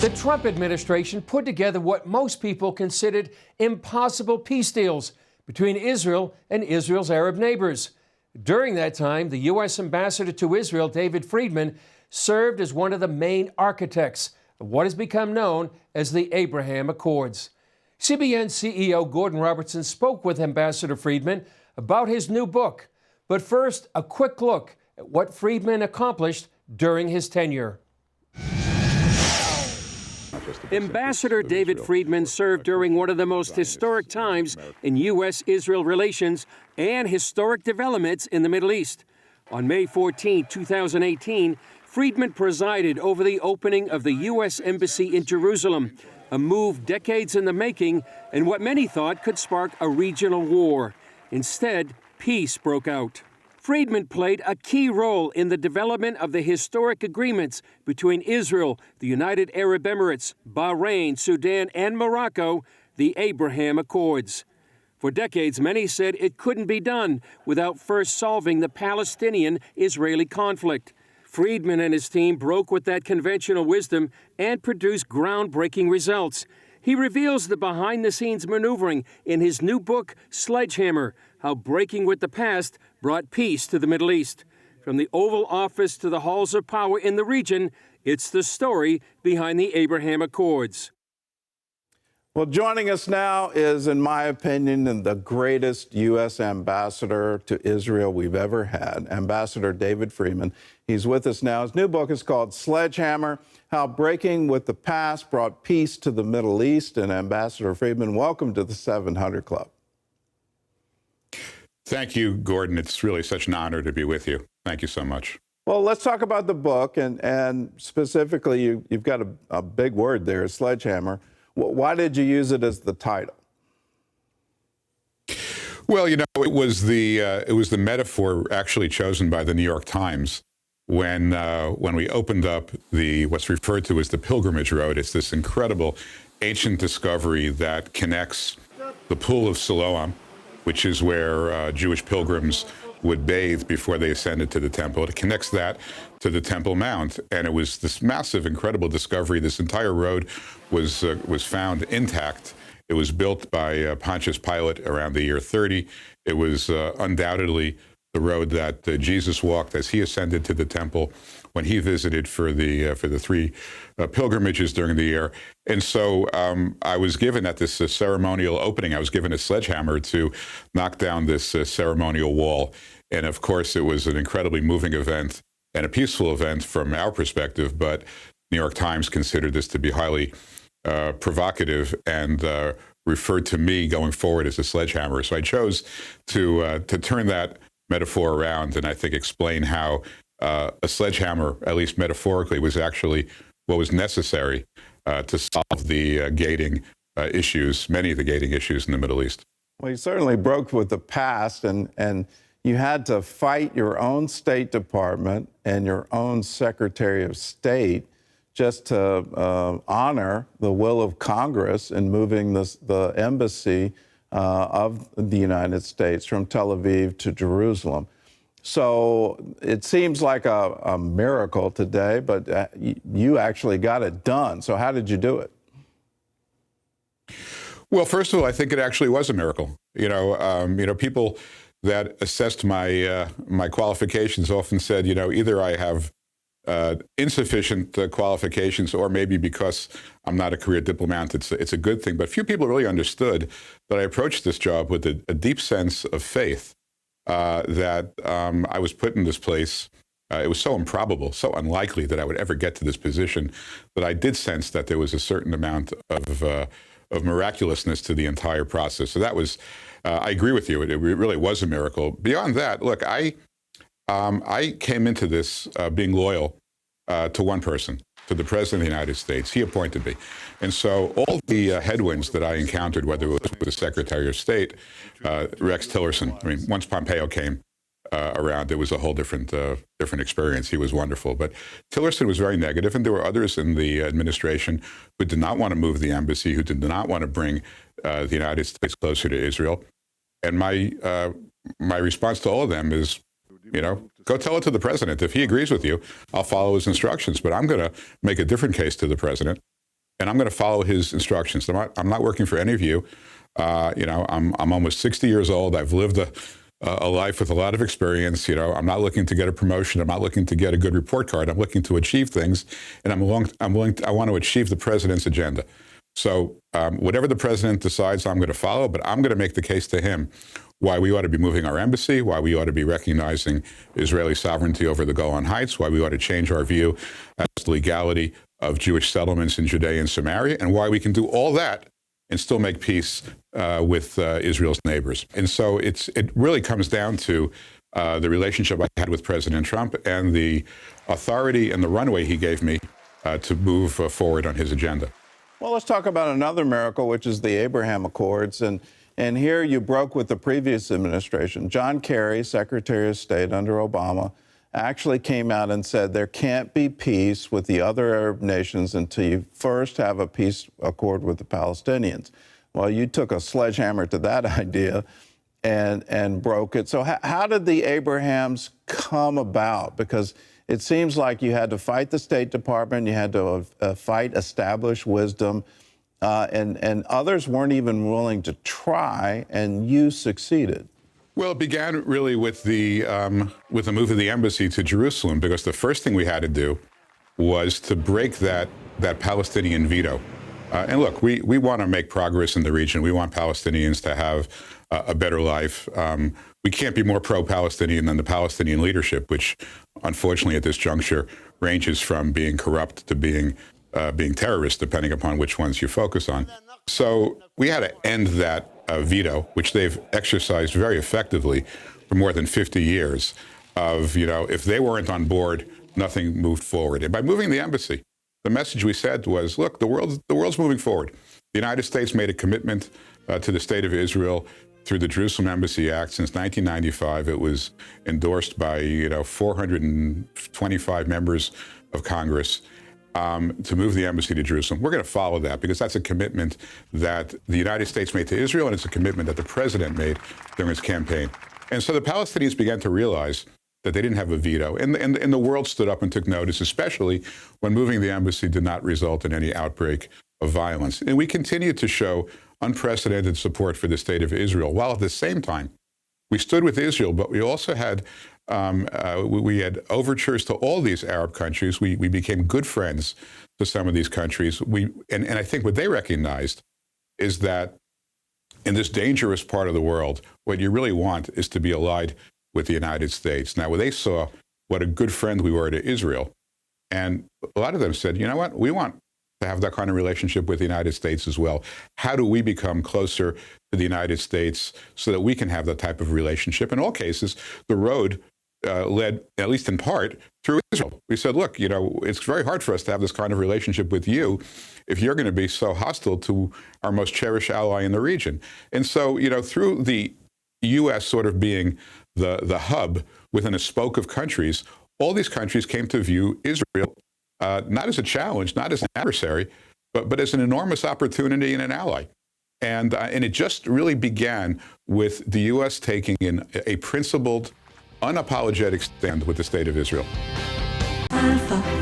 The Trump administration put together what most people considered impossible peace deals between Israel and Israel's Arab neighbors. During that time, the U.S. ambassador to Israel, David Friedman, served as one of the main architects of what has become known as the Abraham Accords. CBN CEO Gordon Robertson spoke with Ambassador Friedman about his new book. But first, a quick look at what Friedman accomplished during his tenure. Ambassador David Friedman served during one of the most historic times in U.S.-Israel relations and historic developments in the Middle East. On May 14, 2018, Friedman presided over the opening of the U.S. Embassy in Jerusalem, a move decades in the making and what many thought could spark a regional war. Instead, peace broke out. Friedman played a key role in the development of the historic agreements between Israel, the United Arab Emirates, Bahrain, Sudan, and Morocco, the Abraham Accords. For decades, many said it couldn't be done without first solving the Palestinian-Israeli conflict. Friedman and his team broke with that conventional wisdom and produced groundbreaking results. He reveals the behind-the-scenes maneuvering in his new book, Sledgehammer, How Breaking with the Past Brought Peace to the Middle East. From the Oval Office to the halls of power in the region, it's the story behind the Abraham Accords. Well, joining us now is, in my opinion, the greatest U.S. ambassador to Israel we've ever had, Ambassador David Friedman. He's with us now. His new book is called Sledgehammer, How Breaking with the Past Brought Peace to the Middle East. And Ambassador Friedman, welcome to the 700 Club. Thank you, Gordon. It's really such an honor to be with you. Thank you so much. Well, let's talk about the book, and specifically, you've got a big word there, sledgehammer. Why did you use it as the title? Well, you know, it was the metaphor actually chosen by the New York Times when we opened up what's referred to as the Pilgrimage Road. It's this incredible ancient discovery that connects the Pool of Siloam, which is where Jewish pilgrims would bathe before they ascended to the temple. It connects that to the Temple Mount, and it was this massive, incredible discovery. This entire road was found intact. It was built by Pontius Pilate around the year 30. It was undoubtedly the road that Jesus walked as he ascended to the temple when he visited for the three pilgrimages during the year. And so I was given at this ceremonial opening, I was given a sledgehammer to knock down this ceremonial wall. And of course, it was an incredibly moving event and a peaceful event from our perspective, but New York Times considered this to be highly provocative and referred to me going forward as a sledgehammer. So I chose to turn that metaphor around and I think explain how a sledgehammer, at least metaphorically, was actually what was necessary to solve the gating issues, many of the gating issues in the Middle East. Well, you certainly broke with the past, and you had to fight your own State Department and your own Secretary of State just to honor the will of Congress in moving the embassy of the United States from Tel Aviv to Jerusalem. So it seems like a miracle today, but you actually got it done. So how did you do it? Well, first of all, I think it actually was a miracle. People that assessed my qualifications often said, either I have insufficient qualifications, or maybe because I'm not a career diplomat, it's a good thing. But few people really understood that I approached this job with a deep sense of faith that I was put in this place. It was so improbable, so unlikely that I would ever get to this position, that I did sense that there was a certain amount of miraculousness to the entire process. So that was, I agree with you, it really was a miracle. Beyond that, look, I came into this being loyal to one person, to the President of the United States. He appointed me. And so all the headwinds that I encountered, whether it was with the Secretary of State, Rex Tillerson, I mean, once Pompeo came around, it was a whole different experience. He was wonderful. But Tillerson was very negative, and there were others in the administration who did not want to move the embassy, who did not want to bring the United States closer to Israel. And my response to all of them is, go tell it to the president. If he agrees with you, I'll follow his instructions. But I'm going to make a different case to the president. and I'm going to follow his instructions. I'm not working for any of you. I'm almost 60 years old. I've lived a life with a lot of experience. I'm not looking to get a promotion. I'm not looking to get a good report card. I'm looking to achieve things, and I want to achieve the president's agenda. So whatever the president decides, I'm going to follow, but I'm going to make the case to him why we ought to be moving our embassy, why we ought to be recognizing Israeli sovereignty over the Golan Heights, why we ought to change our view as to the legality of Jewish settlements in Judea and Samaria, and why we can do all that and still make peace with Israel's neighbors. And so it really comes down to the relationship I had with President Trump and the authority and the runway he gave me to move forward on his agenda. Well, let's talk about another miracle, which is the Abraham Accords. And here you broke with the previous administration. John Kerry, Secretary of State under Obama, actually came out and said there can't be peace with the other Arab nations until you first have a peace accord with the Palestinians. Well, you took a sledgehammer to that idea and broke it. So how did the Abrahams come about? Because it seems like you had to fight the State Department, you had to fight established wisdom, and others weren't even willing to try, and you succeeded. Well, it began really with the move of the embassy to Jerusalem, because the first thing we had to do was to break that Palestinian veto. And look, we want to make progress in the region. We want Palestinians to have a better life. We can't be more pro-Palestinian than the Palestinian leadership, which unfortunately at this juncture ranges from being corrupt to being terrorists, depending upon which ones you focus on. So we had to end that veto, which they've exercised very effectively for more than 50 years, of, if they weren't on board, nothing moved forward. And by moving the embassy, the message we said was, look, the world's moving forward. The United States made a commitment to the State of Israel through the Jerusalem Embassy Act since 1995. It was endorsed by 425 members of Congress to move the embassy to Jerusalem. We're going to follow that because that's a commitment that the United States made to Israel, and it's a commitment that the president made during his campaign. And so the Palestinians began to realize that they didn't have a veto, and the world stood up and took notice, especially when moving the embassy did not result in any outbreak of violence. And we continued to show unprecedented support for the State of Israel, while at the same time, we stood with Israel, but we also had we had overtures to all these Arab countries. We became good friends to some of these countries. And I think what they recognized is that in this dangerous part of the world, what you really want is to be allied with the United States. Now, when they saw what a good friend we were to Israel, and a lot of them said, you know what, we want to have that kind of relationship with the United States as well. How do we become closer to the United States so that we can have that type of relationship? In all cases, the road led, at least in part, through Israel. We said, look, it's very hard for us to have this kind of relationship with you if you're going to be so hostile to our most cherished ally in the region. And so, through the U.S. sort of being the hub within a spoke of countries, all these countries came to view Israel not as a challenge, not as an adversary, but as an enormous opportunity and an ally. And it just really began with the U.S. taking in a principled, unapologetic stand with the State of Israel. Alpha.